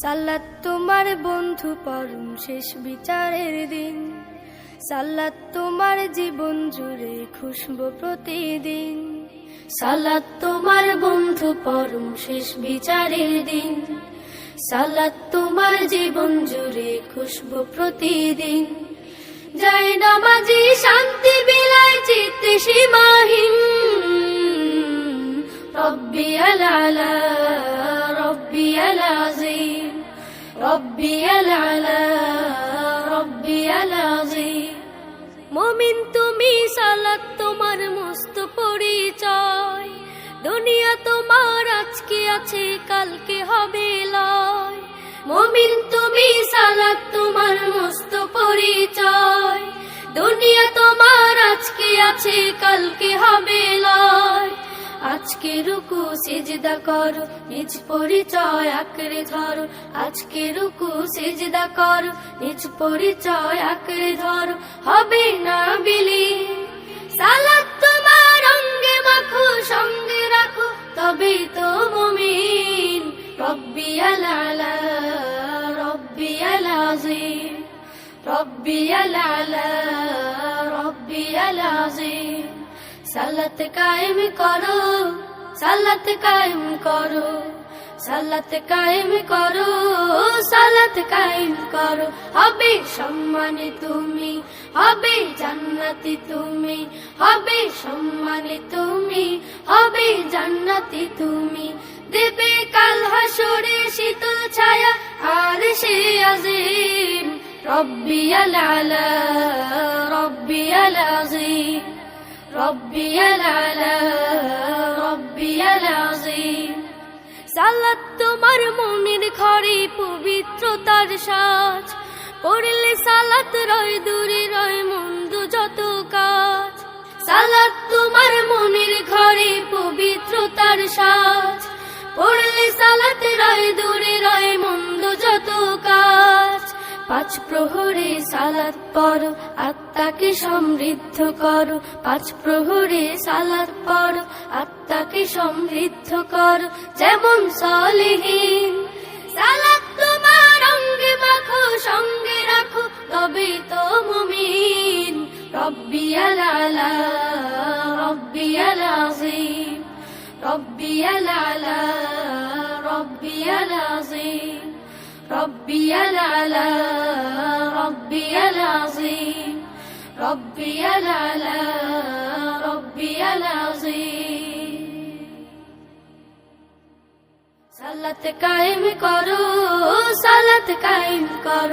সালাত তোমার বন্ধু পরম শেষ বিচারের দিন, সালাত তোমার জীবন জুড়ে খুশবু প্রতিদিন। সালাত তোমার বন্ধু পরম শেষ বিচারের দিন, সালাত তোমার জীবন জুড়ে খুশবু প্রতিদিন। যায় নামাজি শান্তি বিলায় চিত্তে সীমাহীন, রব্বিয়াল আলা রব্বিয়াল আযীম, রব্বিয়াল আলা রব্বিয়াল আযীম। মুমিন তুমি সালাত তোমার মস্ত পরিচয়, দুনিয়া তোমার আজকে আছে কালকে হবে লয়। মুমিন তুমি সালাত তোমার মস্ত পরিচয়, দুনিয়া তোমার আজকে আছে কালকে হবে লয়। আজকে রুকু সিজদা করো, নিজ পরিচয় আঁকড়ে ধরো। আজকে রুকু সিজদা করো, নিজ পরিচয় আঁকড়ে ধরো। হবে না বিলীন সালাত তোমার অঙ্গে মাখো, সঙ্গে রাখো, তবেই তো মুমিন। রব্বিয়াল আলা রব্বিয়াল আযীম, রব্বিয়াল আলা রব্বিয়াল আযীম। সালাত কায়েম করো, সালাত কায়েম করো, সালাত কায়েম করো, সালাত কায়েম করো। হবে সম্মানে তুমি, হবে জান্নাতি তুমি, হবে সম্মানে তুমি, হবে জান্নাতি তুমি। দেবে কাল হাসরে শীতল ছায়া আরশে আযীম। রব্বিয়াল আলা রব্বিয়াল আযীম, রব্বিয়াল আলা রব্বিয়াল আযীম। সালাত তোমার মনের ঘরে পবিত্রতার সাজ, পড়লে সালাত রয় দূরে রয় মন্দ যত কাজ। সালাত তোমার মনের ঘরে পবিত্রতার সাজ, পড়লে সালাত রয় দূরে রয় মন্দ যত কাজ। পাঁচ প্রহরে সালাত পড়ো, আত্মাকে সমৃদ্ধ করো। পাঁচ প্রহরে সালাত পড়ো, আত্মাকে সমৃদ্ধ করো। যেমন সালেহীন সালাত তোমার অঙ্গে মাখো, সঙ্গে রাখো, তবেই তো মুমিন। রব্বিয়াল আলা রব্বিয়াল আযীম, রব্বিয়াল আলা রব্বিয়াল আযীম, রব্বিয়াল আলা রব্বিয়াল আযীম, রব্বিয়াল আলা রব্বিয়াল আযীম। সালাত কায়েম করো, সালাত কায়েম করো।